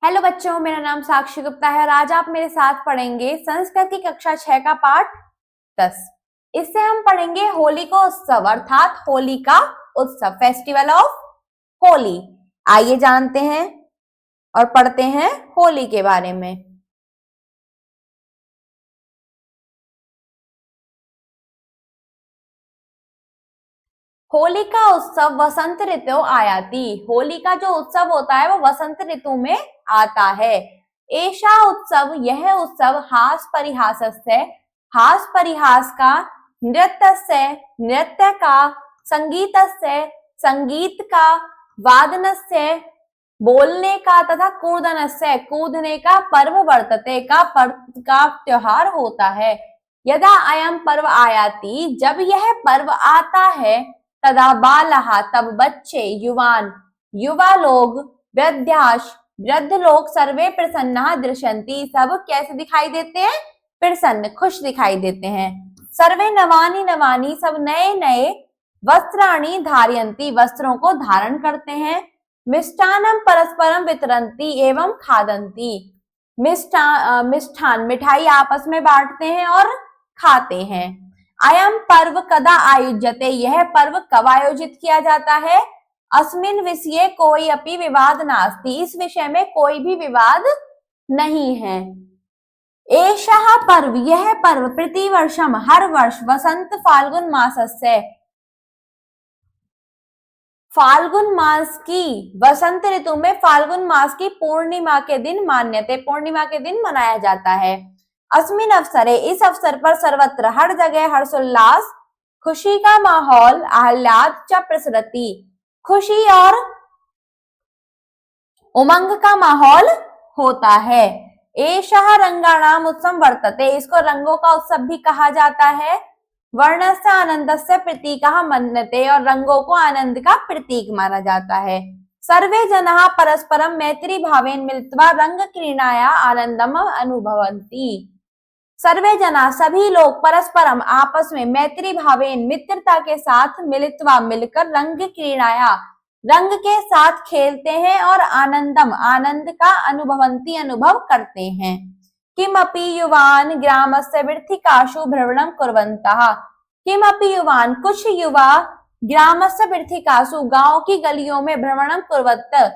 Hello बच्चों, मेरा नाम साक्षी गुप्ता है और आज आप मेरे साथ पढ़ेंगे संस्कृत की कक्षा 6 का पाठ 10। इससे हम पढ़ेंगे होली का उत्सव अर्थात होली का उत्सव, फेस्टिवल ऑफ होली। आइए जानते हैं और पढ़ते हैं होली के बारे में। होली का उत्सव वसंत ऋतु आयाति। होली का जो उत्सव होता है वो वसंत ऋतु में आता है। ऐसा उत्सव, यह उत्सव हास परिहासस्य, हास परिहास का, नृत्यस्य, नृत्य का, संगीतस्य, संगीत का, वादनस्य, बोलने का तथा कूदनस्य, कूदने का, पर्व वर्तते का त्योहार होता है। यदा अयम पर्व आयाति, जब यह पर्व आता है, तदा बालहा, तब बच्चे, युवान, युवा लोग, वृद्धाश, वृद्ध लोग, सर्वे प्रसन्ना दृश्यन्ति, सब कैसे दिखाई देते हैं? प्रसन्न, खुश दिखाई देते हैं। सर्वे नवानी नवानी, सब नए नए, वस्त्राणि धारयन्ति, वस्त्रों को धारण करते हैं। मिष्टान्नम परस्परम वितरन्ति एवं खादन्ति, मिष्ठान मिठाई आपस में बांटते हैं और खाते हैं। अयम पर्व कदा आयोज्यते, यह पर्व कब आयोजित किया जाता है? अस्मिन् विषये कोई अपि विवाद नास्ति, इस विषय में कोई भी विवाद नहीं है। एषः पर्व, यह पर्व, प्रतिवर्षम, हर वर्ष, वसंत फाल्गुन मासस्य, फाल्गुन मास की, वसंत ऋतु में फाल्गुन मास की पूर्णिमा के दिन मान्यते, पूर्णिमा के दिन मनाया जाता है। अस्मिन अवसरे, इस अवसर पर, सर्वत्र, हर जगह, हर्षोल्लास, खुशी का माहौल, आह्लाद च प्रसरति, खुशी और उमंग का माहौल होता है। एषः रंगाणाम उत्सव वर्तते, इसको रंगों का उत्सव भी कहा जाता है। वर्णस्य आनंदस्य प्रतीकः मन्यते, और रंगों को आनंद का प्रतीक माना जाता है। सर्वे जनाः परस्परम मैत्री भावेन मिलित्वा रंग क्रीडाया आनंदम अनुभवन्ति। सर्वे जना, सभी लोग, परस्परम, आपस में, मैत्री भावेन, मित्रता के साथ, मिलित्वा, मिलकर, रंग क्रीडाया, रंग के साथ खेलते हैं और आनंदम, आनंद का, अनुभवन्ति, अनुभव करते हैं। किमपि युवान ग्रामस्य वृत्तिकासु भ्रमणं कुर्वन्तः, किमपि युवान, कुछ युवा, ग्रामस्य वृत्तिकासु, गांव की गलियों में, भ्रमणं कुर्वन्तः,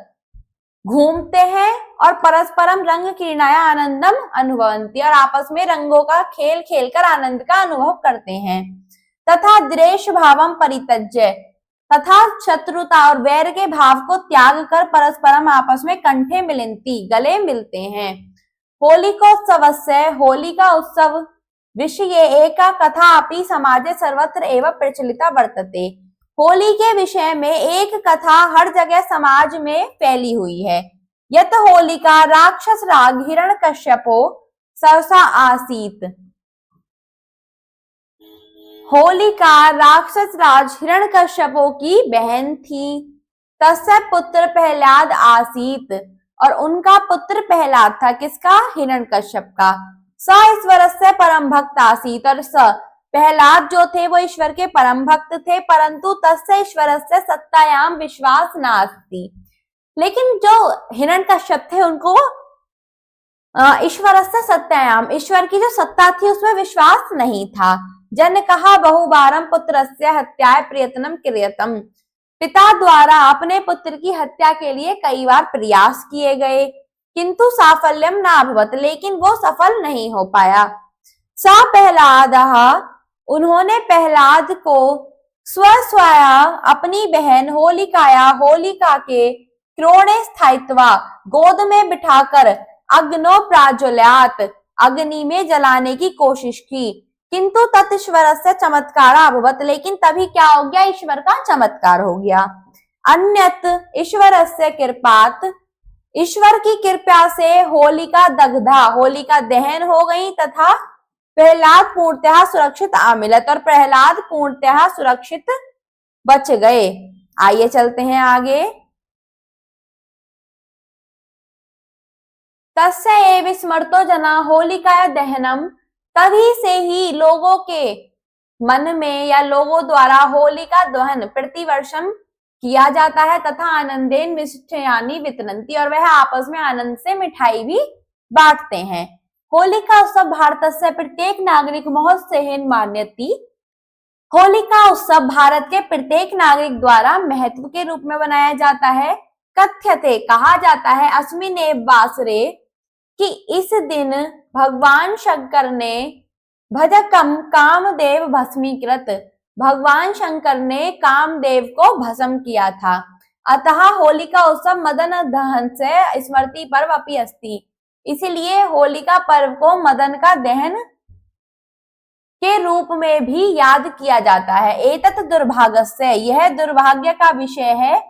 घूमते हैं और परस्परम रंग क्रीडाया आनंदम अनुभवन्ति, और आपस में रंगों का खेल खेलकर आनंद का अनुभव करते हैं। तथा द्वेष भावम परित्यज्य, तथा शत्रुता और वैर के भाव को त्याग कर परस्परम आपस में कंठे मिलन्ति, गले मिलते हैं। होलिकोत्सवस्य, होली का उत्सव, विषय एका कथा अपि समाजे सर्वत्र एव प्रचलिता वर्तते, होली के विषय में एक कथा हर जगह समाज में फैली हुई है। यत होलिका राक्षस राग हिरण्यकश्यपो सहसा आसीत, होलिका राक्षस राज हिरण्यकश्यपो की बहन थी। तस्य पुत्र प्रहलाद आसीत, और उनका पुत्र प्रहलाद था। किसका? हिरण्यकश्यप का। स ईश्वरस्य परम भक्त आसीत, और स प्रहलाद जो थे वो ईश्वर के परम भक्त थे, परंतु तस्य ईश्वरस्य सत्तायाम विश्वास नास्ति, लेकिन जो हिरण्यकश्यप थे उनको ईश्वरस्य सत्तायाम, ईश्वर की जो सत्ता थी उसमें विश्वास नहीं था। जन कहा बहुबारम पुत्रस्य हत्याय प्रयत्नम क्रियतम, पिता द्वारा अपने पुत्र की हत्या के लिए कई बार प्रयास किए गए, किंतु साफल्यम न अभवत, लेकिन वो सफल नहीं हो पाया। स प्रहलादः, उन्होंने प्रहलाद को स्वस्वया, अपनी बहन होलिकाया, होलिका के, क्रोणे स्थायित्वा, गोद में बिठाकर, अग्नो प्राज्वल्यात, अग्नि में जलाने की कोशिश की, किंतु तत्ईश्वरस्य चमत्कार अभवत, लेकिन तभी क्या हो गया? ईश्वर का चमत्कार हो गया। अन्यत ईश्वरस्य कृपात, ईश्वर की कृपा से होलिका दग्धा, होलिका दहन हो गई, तथा प्रहलाद पूर्णतः सुरक्षित आमिलत, और प्रहलाद पूर्णतः सुरक्षित बच गए। आइए चलते हैं आगे। तस्य एव स्मृतो जना होलिका दहनम, तभी से ही लोगों के मन में या लोगों द्वारा होलिका दहन प्रतिवर्षम किया जाता है तथा आनंदेन मिष्ठान्नि वितरन्ति, और वह आपस में आनंद से मिठाई भी बांटते हैं। होली का उत्सव भारतस्य प्रत्येक नागरिक महोत्साहेन मान्यति। होली का उत्सव भारत के प्रत्येक नागरिक द्वारा महत्व के रूप में मनाया जाता है। कथ्यते कहा जाता है अस्मिन् एव वासरे कि इस दिन भगवान शंकर ने भजकम कामदेव भस्मीकृत, भगवान शंकर ने कामदेव को भस्म किया था। अतः होली का उत्सव मदन दहन से स्मृति पर्व अपि अस्ति, इसलिए होली का पर्व को मदन का दहन के रूप में भी याद किया जाता है। एतत् दुर्भाग्यस्य, यह दुर्भाग्य का विषय है,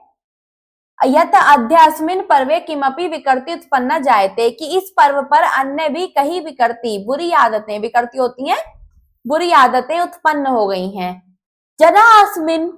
यत अद्य अस्मिन् पर्वे किमपि विकृति उत्पन्न जायते, कि इस पर्व पर अन्य भी कई विकृति बुरी आदतें, विकृति होती हैं बुरी आदतें उत्पन्न हो गई हैं। जना अस्मिन्,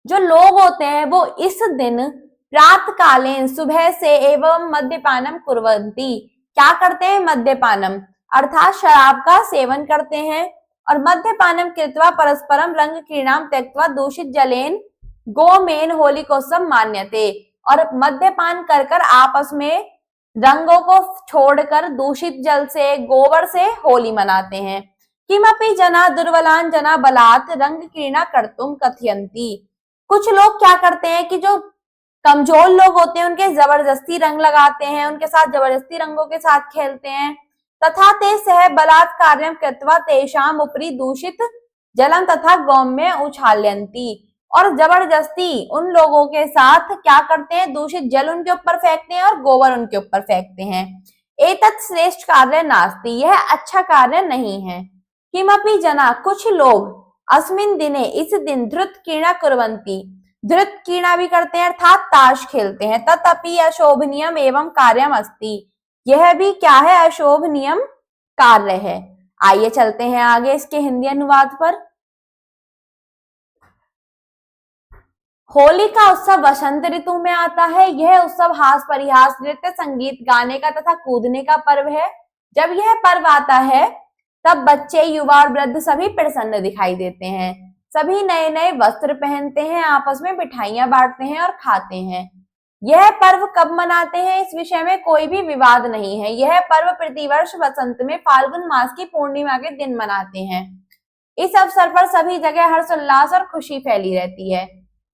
जो लोग होते हैं वो इस दिन प्रातःकालीन सुबह से एवं मद्यपानम कुर्वन्ति, क्या करते हैं मद्यपानम अर्थात शराब का सेवन करते हैं, और मद्यपानम कृत्वा परस्परम रंग क्रीड़ाम त्यक्त्वा दूषित जलेन गोमेन होलिकोत्सव मान्यते, और मद्यपान कर कर आपस में रंगों को छोड़कर दूषित जल से गोबर से होली मनाते हैं। किमपि जना दुर्बलान जना बलात् रंग क्रीड़ा कर्तुम कथयन्ति, कुछ लोग क्या करते हैं कि जो कमजोर लोग होते हैं उनके जबरदस्ती रंग लगाते हैं, उनके साथ जबरदस्ती रंगों के साथ खेलते हैं। तथा ते सह बलात्कार्यं कृत्वा तेषाम उपरि दूषित जलम तथा गौम्य उछाल्यन्ति, और जबरदस्ती उन लोगों के साथ क्या करते हैं दूषित जल उनके ऊपर फेंकते हैं और गोबर उनके ऊपर फेंकते हैं। एतत् श्रेष्ठ कार्य नास्ति, यह अच्छा कार्य नहीं है। किमपि जना, कुछ लोग अस्मिन् दिने, इस दिन धृत क्रीड़ा कुर्वन्ति, धृत क्रीड़ा भी करते हैं अर्थात ताश खेलते हैं। तदपि अशोभनीयम एवं कार्यम अस्ति, यह भी क्या है अशोभनीयम कार्य है। आइए चलते हैं आगे इसके हिंदी अनुवाद पर। होली का उत्सव वसंत ऋतु में आता है। यह उत्सव हास परिहास, नृत्य, संगीत, गाने का तथा कूदने का पर्व है। जब यह पर्व आता है तब बच्चे, युवा और वृद्ध सभी प्रसन्न दिखाई देते हैं। सभी नए नए वस्त्र पहनते हैं, आपस में मिठाइयां बांटते हैं और खाते हैं। यह पर्व कब मनाते हैं इस विषय में कोई भी विवाद नहीं है। यह पर्व प्रतिवर्ष वसंत में फाल्गुन मास की पूर्णिमा के दिन मनाते हैं। इस अवसर पर सभी जगह हर्षोल्लास और खुशी फैली रहती है।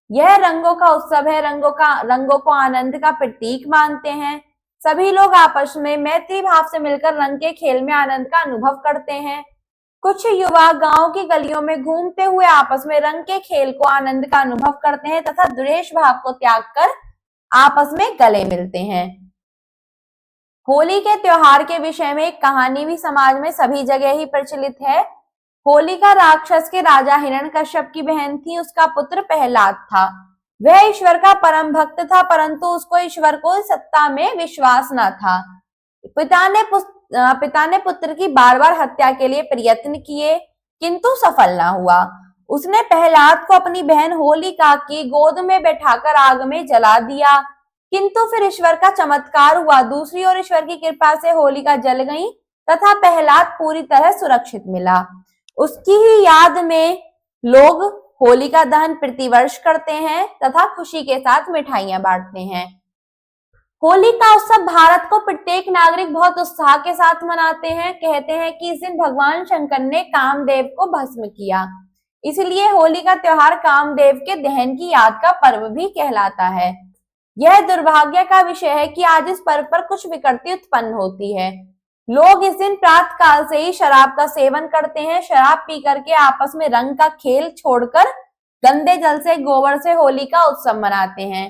यह रंगों का उत्सव है, रंगों को आनंद का प्रतीक मानते हैं। सभी लोग आपस में मैत्री भाव से मिलकर रंग के खेल में आनंद का अनुभव करते हैं। कुछ युवा गांव की गलियों में घूमते हुए आपस में रंग के खेल को आनंद का अनुभव करते हैं तथा द्वेष भाव को त्याग कर आपस में गले मिलते हैं। होली के त्योहार के विषय में एक कहानी भी समाज में सभी जगह ही प्रचलित है। होलिका राक्षस के राजा हिरण्यकश्यप की बहन थी। उसका पुत्र प्रहलाद था। वह ईश्वर का परम भक्त था, परंतु उसको ईश्वर को सत्ता में विश्वास न था। पिता ने पुत्र की बार बार हत्या के लिए प्रयत्न किए, किंतु सफल न हुआ। उसने प्रहलाद को अपनी बहन होलिका की गोद में बैठाकर आग में जला दिया, किंतु फिर ईश्वर का चमत्कार हुआ। दूसरी ओर ईश्वर की कृपा से होलिका जल गई तथा प्रहलाद पूरी तरह सुरक्षित मिला। उसकी ही याद में लोग होलिका दहन प्रतिवर्ष करते हैं तथा खुशी के साथ मिठाइयां बांटते हैं। होली का उत्सव भारत को प्रत्येक नागरिक बहुत उत्साह के साथ मनाते हैं। कहते हैं कि इस दिन भगवान शंकर ने कामदेव को भस्म किया, इसलिए होली का त्योहार कामदेव के दहन की याद का पर्व भी कहलाता है। यह दुर्भाग्य का विषय है कि आज इस पर्व पर कुछ विकृति उत्पन्न होती है। लोग इस दिन प्रातः काल से ही शराब का सेवन करते हैं। शराब पी करके आपस में रंग का खेल छोड़कर गंदे जल से, गोबर से होली का उत्सव मनाते हैं।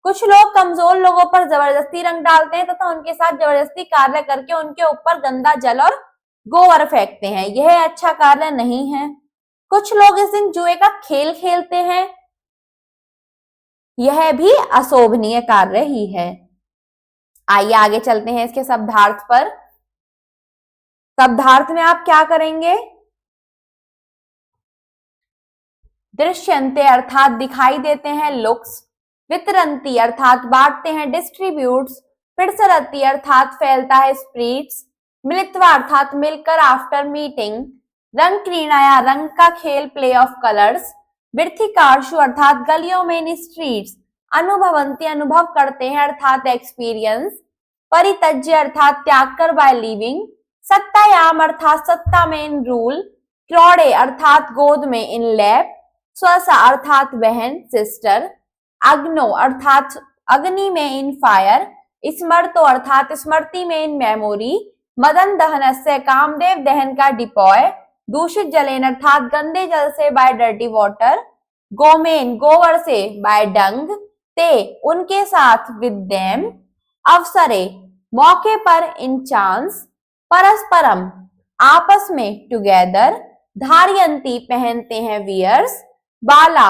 कुछ लोग कमजोर लोगों पर जबरदस्ती रंग डालते हैं तथा उनके साथ जबरदस्ती कार्य करके उनके ऊपर गंदा जल और गोबर फेंकते हैं। यह अच्छा कार्य नहीं है। कुछ लोग इस दिन जुए का खेल खेलते हैं, यह भी अशोभनीय कार्य ही है। आइए आगे चलते हैं इसके शब्दार्थ पर। शब्दार्थ में आप क्या करेंगे? दृश्यन्ते अर्थात दिखाई देते हैं, लुक्स। वितरन्ति अर्थात बांटते हैं, डिस्ट्रीब्यूट्स। प्रसरति अर्थात फैलता है, स्प्रीड्स। मिलित्वा अर्थात मिलकर, आफ्टर मीटिंग। रंग क्रीड़ाया रंग का खेल, प्ले ऑफ कलर्स। वृत्तिकार्षु अर्थात गलियों में, इन स्ट्रीट्स, अनुभवंती अनुभव करते हैं अर्थात एक्सपीरियंस, परित्यज्य अर्थात त्याग कर बाय लिविंग, सत्तायाम अर्थात सत्ता में, इन रूल, क्रोड़े अर्थात गोद में, इन लैप, स्वसा अर्थात बहन सिस्टर, अग्नो अर्थात अग्नि में, इन फायर, स्मृतो अर्थात स्मृति में, इन मेमोरी, मदन दहन से कामदेव दहन का डिपॉय, दूषित जलेन अर्थात गंदे जल से बाय डर्टी वाटर, गोमेन गोवर से बाय डंग, ते उनके साथ विद देम, अवसरे मौके पर, इन चांस, परस्परम आपस में, टुगेदर, धारियंती पहनते हैं वियर्स, बाला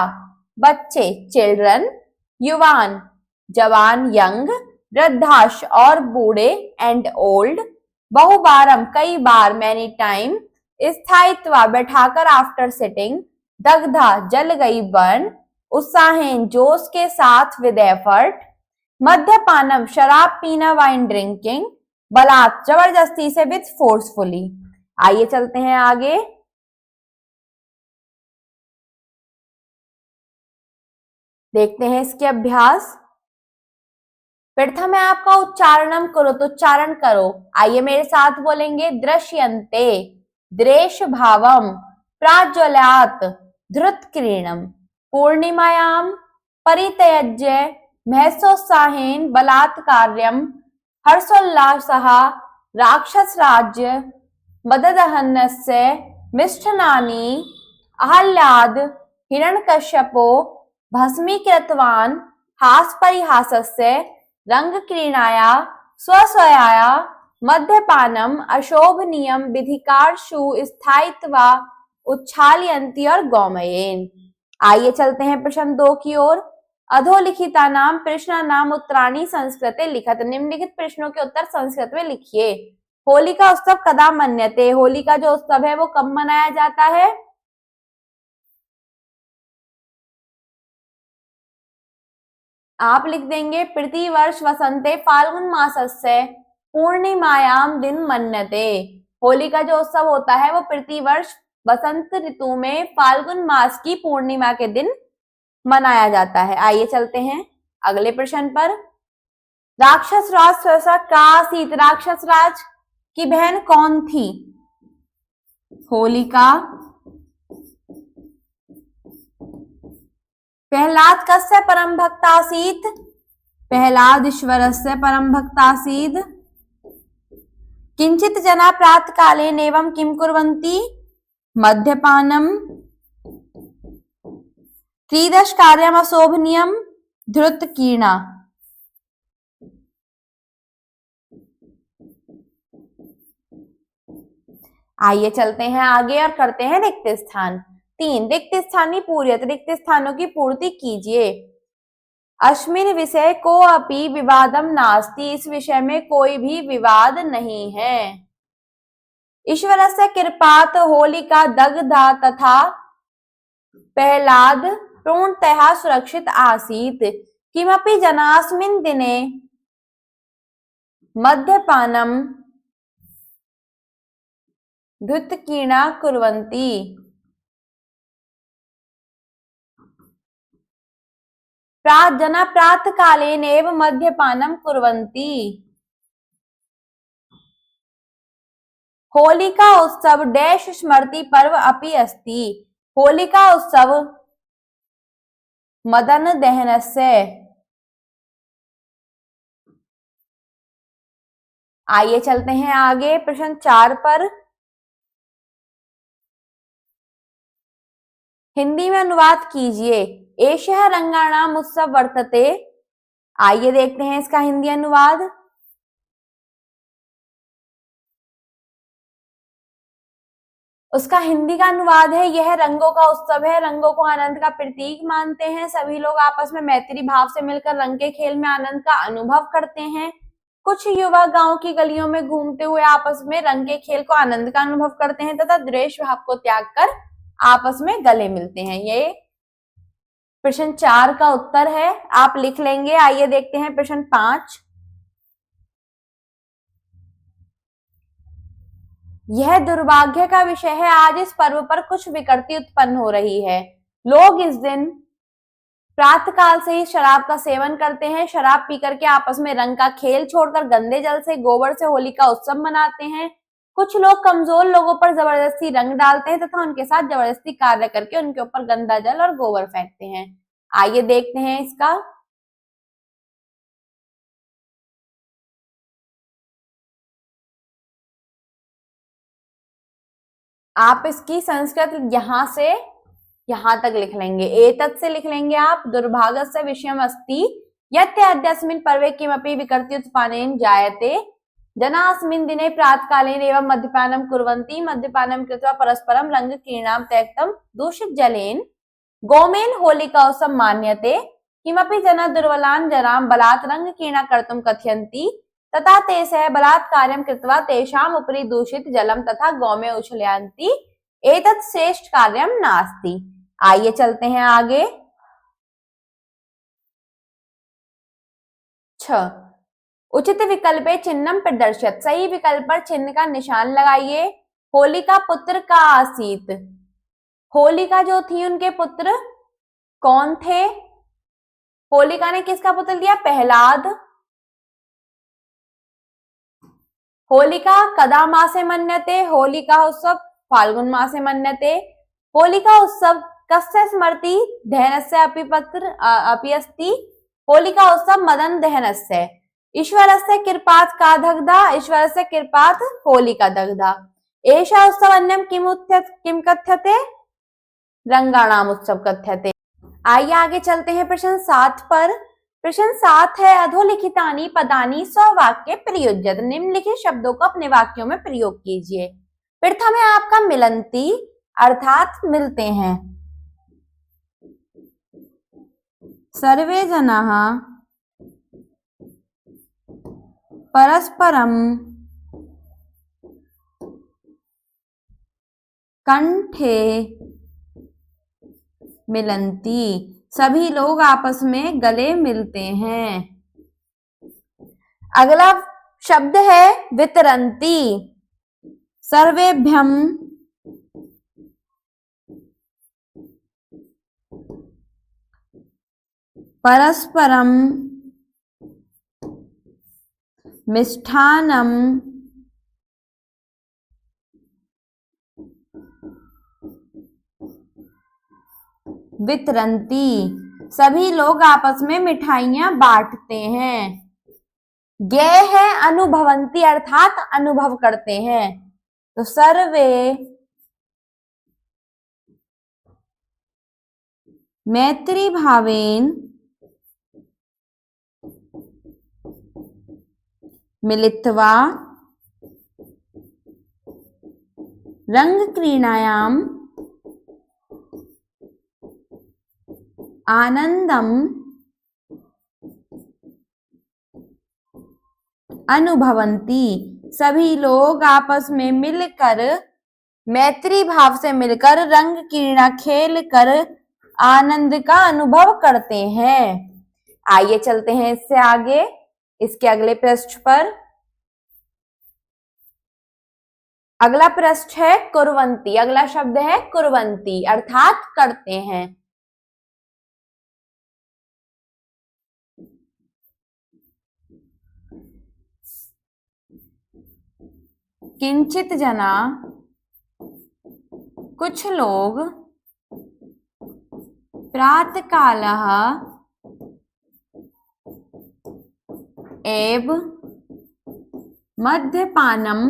बच्चे चिल्ड्रन, युवान जवान यंग, वृद्धाश और बूढ़े एंड ओल्ड, बहुबारम कई बार मैनी टाइम, स्थायित्व बैठाकर आफ्टर सिटिंग, दग्धा जल गई बर्न, उत्साहेन जोश के साथ विद एफर्ट, मद्यपानम शराब पीना वाइन ड्रिंकिंग, बलात् जबरदस्ती से विद फोर्सफुली। आइए चलते हैं आगे। देखते हैं इसके अभ्यास। प्रथम है आपका उच्चारणम करो, तो उच्चारण करो। आइए मेरे साथ बोलेंगे। दृश्यन्ते द्रेश भावम प्राज्वल्यात धृतक्रीणम, पूर्णिमायाम परित्यज्य महसोत्साहेन बलात्कार्यम, हर्षोल्लासः राक्षस राज्य मददहनस्य मिष्ठनानि, अहल्याद हिरण्यकश्यपो भस्मीकृतवान् हास्परिहासस्य रंगक्रीडाया स्वस्वया, मद्यपानम अशोभनीयम विधिकार्षु स्थायित्वा उच्छालयन्ति और गौमयेन। आइए चलते हैं प्रश्न 2 की ओर। अधोलिखिता नाम प्रश्न नाम उत्तराणी संस्कृते लिखत, निम्नलिखित प्रश्नों के उत्तर संस्कृत में लिखिए। होली का उत्सव कदा मन्यते, होली का जो उत्सव है वो कब मनाया जाता है? आप लिख देंगे प्रतिवर्ष वसंते फाल्गुन मासस्य पूर्णिमायाम दिन मन्यते। होली का जो उत्सव होता है वो प्रतिवर्ष वसंत ऋतु में फाल्गुन मास की पूर्णिमा के दिन मनाया जाता है। आइए चलते हैं अगले प्रश्न पर। राक्षस राज स्वसा का आसीत, राक्षस राज की बहन कौन थी? होलिका। प्रहलाद कस्य परम भक्त आसीत? प्रहलाद ईश्वरस्य परम भक्त आसीत। किंचित जना प्रातः काले एवं किम कुर्वन्ति? मद्यपानम। त्रिदश कार्यम अशोभनीयम धृतकीर्णा। आइए चलते हैं आगे और करते हैं रिक्त स्थान। 3 रिक्त स्थानी पूर्यत, रिक्त स्थानों की पूर्ति कीजिए। अस्मिन् विषय को अपि विवादम नास्ति, इस विषय में कोई भी विवाद नहीं है। ईश्वरस्य कृपात् होलिका दग्धा तथा प्रहलाद पूर्णतः सुरक्षित आसीत्। किमपि जनास्मिन् दिने मद्यपानम धृतकीर्णा कुर्वन्ति। जना प्रातः कालेन एव मद्यपानम कुर्वन्ति। होलिका उत्सव डैश स्मृति पर्व अपि अस्ति। होलिका उत्सव मदन दहनस्य। आइए चलते हैं आगे प्रश्न 4 पर। हिंदी में अनुवाद कीजिए। एषः रंगाणाम उत्सव वर्तते। आइए देखते हैं इसका हिंदी अनुवाद। उसका हिंदी का अनुवाद है, यह रंगों का उत्सव है, रंगों को आनंद का प्रतीक मानते हैं, सभी लोग आपस में मैत्री भाव से मिलकर रंग के खेल में आनंद का अनुभव करते हैं। कुछ युवा गांव की गलियों में घूमते हुए आपस में रंग के खेल को आनंद का अनुभव करते हैं तथा द्वेष भाव को त्याग कर आपस में गले मिलते हैं। ये प्रश्न 4 का उत्तर है, आप लिख लेंगे। आइए देखते हैं प्रश्न 5। यह दुर्भाग्य का विषय है, आज इस पर्व पर कुछ विकृति उत्पन्न हो रही है। लोग इस दिन प्रातःकाल से ही शराब का सेवन करते हैं। शराब पी करके आपस में रंग का खेल छोड़कर गंदे जल से, गोबर से होली का उत्सव मनाते हैं। कुछ लोग कमजोर लोगों पर जबरदस्ती रंग डालते हैं तथा उनके साथ जबरदस्ती कार्य करके उनके ऊपर गंदा जल और गोबर फेंकते हैं। आइए देखते हैं इसका। आप इसकी संस्कृत यहां से यहां तक लिख लेंगे, एतत् से लिख लेंगे आप। दुर्भाग्यस्य विषयम् अस्ति यत् अद्यस्मिन् पर्वे किमपि विकृति उत्पादेन जायते। जनाः अस्मिन् दिने प्रातःकालीन एवं मद्यपानं कुर्वन्ति। मद्यपानं कृत्वा परस्परं रङ्गक्रीडां त्यक्तं दूषित जलेन गोमेन होलिका उत्सव मान्यते। किमपि जनः दुर्बलान् जनान् बलात् रङ्गक्रीडा कर्तुं कथयन्ति तथा ते सः बलात्कार्यं कृत्वा तेषाम् उपरि दूषित जलं तथा गौमे उछलयन्ति। एतत् श्रेष्ठ कार्यं नास्ति। आइए चलते हैं आगे। 6 उचित विकल्पे चिन्हम प्रदर्शित। सही विकल्प पर चिन्ह का निशान लगाइए। होलिका पुत्र का आसीत। होलिका जो थी उनके पुत्र कौन थे? होलिका ने किसका पुत्र लिया? प्रहलाद। होलिका कदा मासे मन्यते? होलिका उत्सव फाल्गुन मासे मन्यते। होलिका उत्सव कस्य स्मृति दहनस्य अपि अस्ति। होलिका उत्सव मदन दहनस्य। ईश्वरस्य कृपात् का दग्धा? ईश्वरस्य कृपात् होलिका दग्धा। एषा उत्सव अन्यं किम कथ्यते? रंगाणाम उत्सव कथ्यते। आइए आगे चलते हैं प्रश्न 7 पर। प्रश्न 7 है अधोलिखितानि पदानि स्ववाक्ये प्रयुज्यत। निम्नलिखित शब्दों को अपने वाक्यों में प्रयोग कीजिए। प्रथम है आपका मिलन्ति अर्थात मिलते हैं। सर्वे जनाः परस्परं कंठे मिलन्ति। सभी लोग आपस में गले मिलते हैं। अगला शब्द है वितरन्ति। सर्वेभ्यं परस्परं मिष्ठान्नं वितरन्ति। सभी लोग आपस में मिठाइयां बांटते हैं। ज्ञेय है अनुभवन्ति अर्थात अनुभव करते हैं। तो सर्वे मैत्री भावेन मिलित्वा रंगक्रीडायां आनंदम अनुभवन्ति। सभी लोग आपस में मिलकर मैत्री भाव से मिलकर रंग क्रीड़ा खेल कर आनंद का अनुभव करते हैं। आइए चलते हैं इससे आगे, इसके अगले पृष्ठ पर। अगला पृष्ठ है कुर्वन्ति। अगला शब्द है कुर्वन्ति अर्थात करते हैं। किंचित जना कुछ लोग प्रातःकालः एव मद्यपानम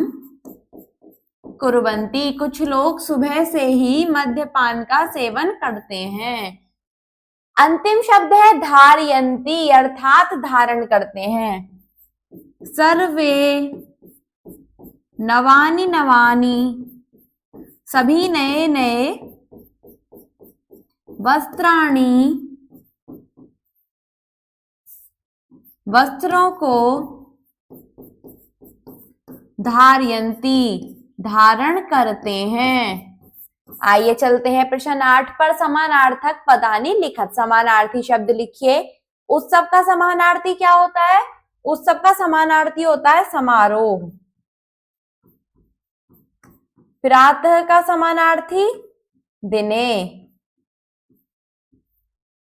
कुर्वन्ति। कुछ लोग सुबह से ही मद्यपान का सेवन करते हैं। अंतिम शब्द है धारयन्ति अर्थात धारण करते हैं। सर्वे नवानि नवानि सभी नए नए वस्त्राणि वस्त्रों को धारयन्ति धारण करते हैं। आइए चलते हैं प्रश्न 8 पर। समानार्थक पदानि लिखत। समानार्थी शब्द लिखिए। उत्सव का समानार्थी क्या होता है? उत्सव का समानार्थी होता है समारोह। प्रातः का समानार्थी दिने।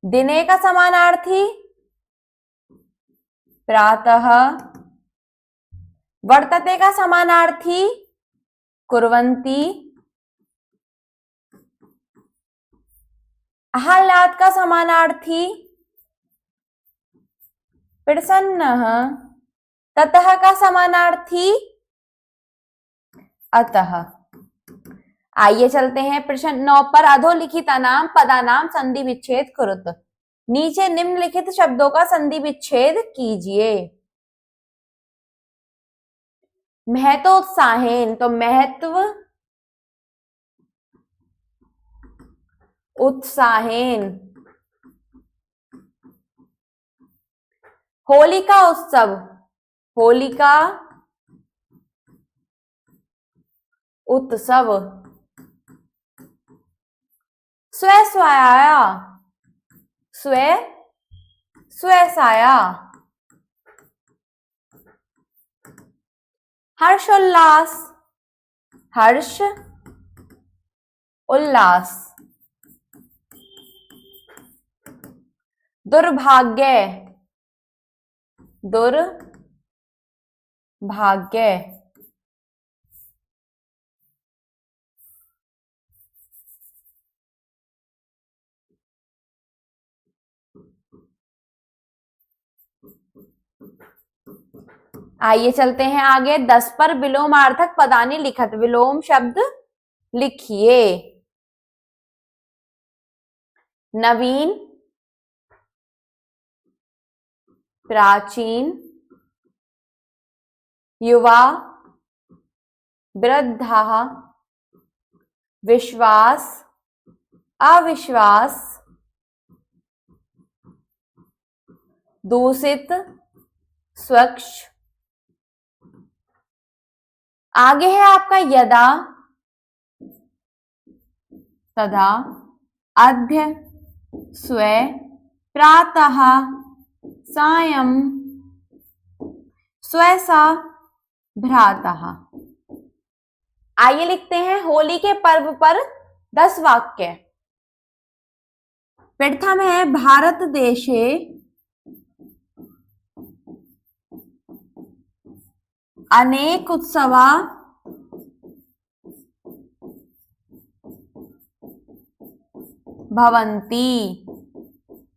दिने का समानार्थी प्रातः, वर्तते का समानार्थी कुर्वन्ति, आह्लाद का समानार्थी प्रसन्नः, ततः का समानार्थी अतः। आइए चलते हैं प्रश्न 9 पर। अधोलिखितानाम पदानाम संधि विच्छेद कुरुत। नीचे निम्नलिखित शब्दों का संधि विच्छेद कीजिए। महत्वोत्साहेन, तो महत्व उत्साहेन। होलिका उत्सव, होलिका उत्सव। स्वयसाया, स्वयसाया। हर्षोल्लास, हर्ष उल्लास। दुर्भाग्य, दुर्भाग्य। आइए चलते हैं आगे 10 पर। विलोमार्थक पदानि लिखत। विलोम शब्द लिखिए। नवीन, प्राचीन, युवा, वृद्धा, विश्वास, अविश्वास, दूषित, स्वच्छ। आगे है आपका यदा, तदा, अद्य, स्व, प्रातः, सायं, स्वसा, भ्रातः। आइए लिखते हैं होली के पर्व पर 10 वाक्य। प्रथम है भारत देशे अनेक उत्सवा भवन्ति।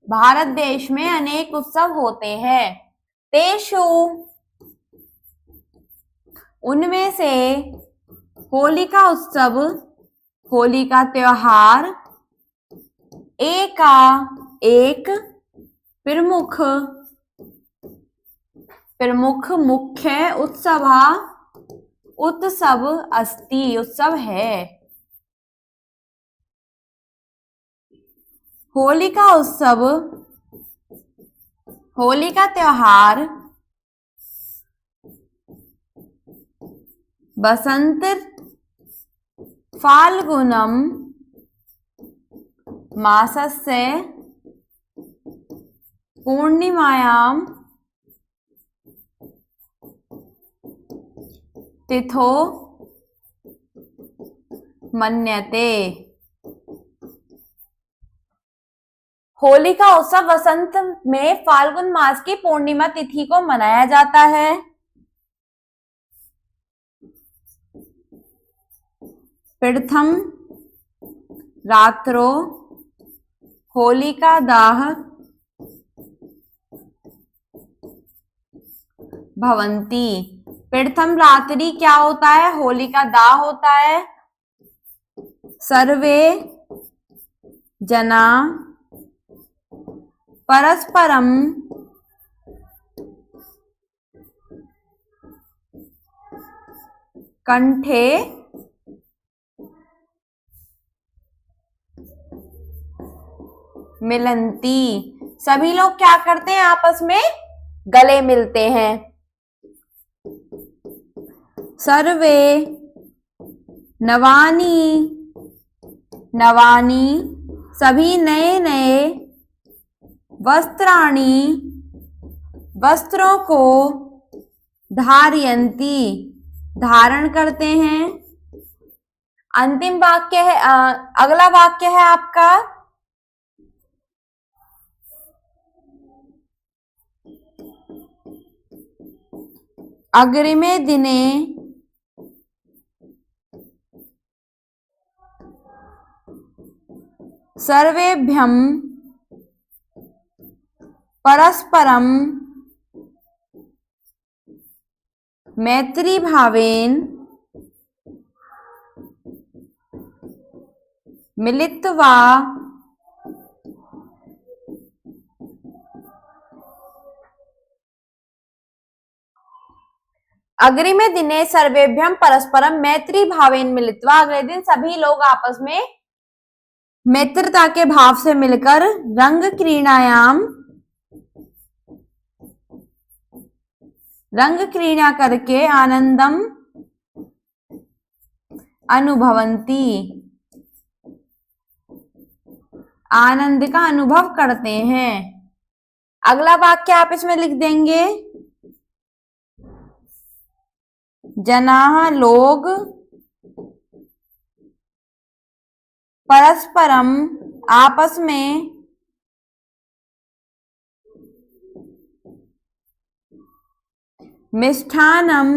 भारत देश में अनेक उत्सव होते हैं। तेषु, उनमें से, होली का उत्सव, होली का त्योहार, एक प्रमुख मुख्य उत्सव अस्ति, उत्सव है। होली का उत्सव, होली का त्योहार बसंत फाल्गुनम मासस्य पूर्णिमायां तिथो मन्यते। होली का उत्सव वसंत में फाल्गुन मास की पूर्णिमा तिथि को मनाया जाता है। प्रथम रात्रो होलिका दाह भवन्ति। प्रथम रात्रि क्या होता है? होलिका दाह होता है। सर्वे जना परस्परम कंठे मिलन्ति। सभी लोग क्या करते हैं? आपस में गले मिलते हैं। सर्वे नवानी सभी नए नए वस्त्रों को धारयन्ति धारण करते हैं। अंतिम वाक्य है, अगला वाक्य है आपका अग्रिमे दिने सर्वेभ्यं परस्परं मैत्रीभावेन मिलित्वा अग्रिमे दिने सर्वेभ्यं परस्परम मैत्री भावेन मिलित्वा, अगले दिन सभी लोग आपस में मित्रता के भाव से मिलकर रंग क्रीड़ा करके आनंदम अनुभवंती, आनंद का अनुभव करते हैं। अगला वाक्य आप इसमें लिख देंगे, जनाः लोग परस्परम आपस में मिष्ठानम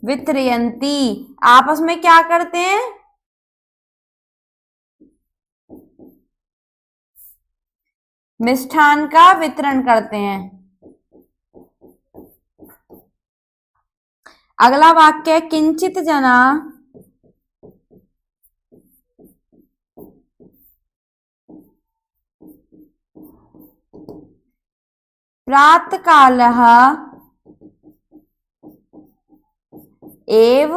वितरयन्ति, आपस में क्या करते हैं, मिष्ठान का वितरण करते हैं। अगला वाक्य, किंचित जना प्रातःकालः एव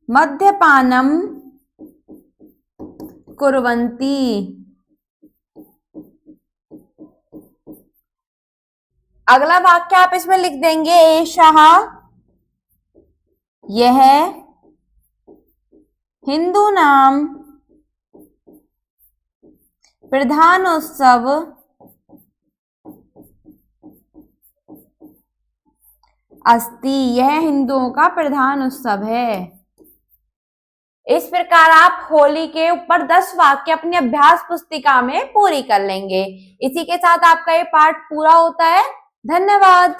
मद्यपानं कुर्वन्ति, अगला वाक्य आप इसमें लिख देंगे, एषः यह हिंदूनां प्रधान उत्सव अस्ति, यह हिंदुओं का प्रधान उत्सव है। इस प्रकार आप होली के ऊपर 10 वाक्य अपनी अभ्यास पुस्तिका में पूरी कर लेंगे। इसी के साथ आपका ये पाठ पूरा होता है। धन्यवाद।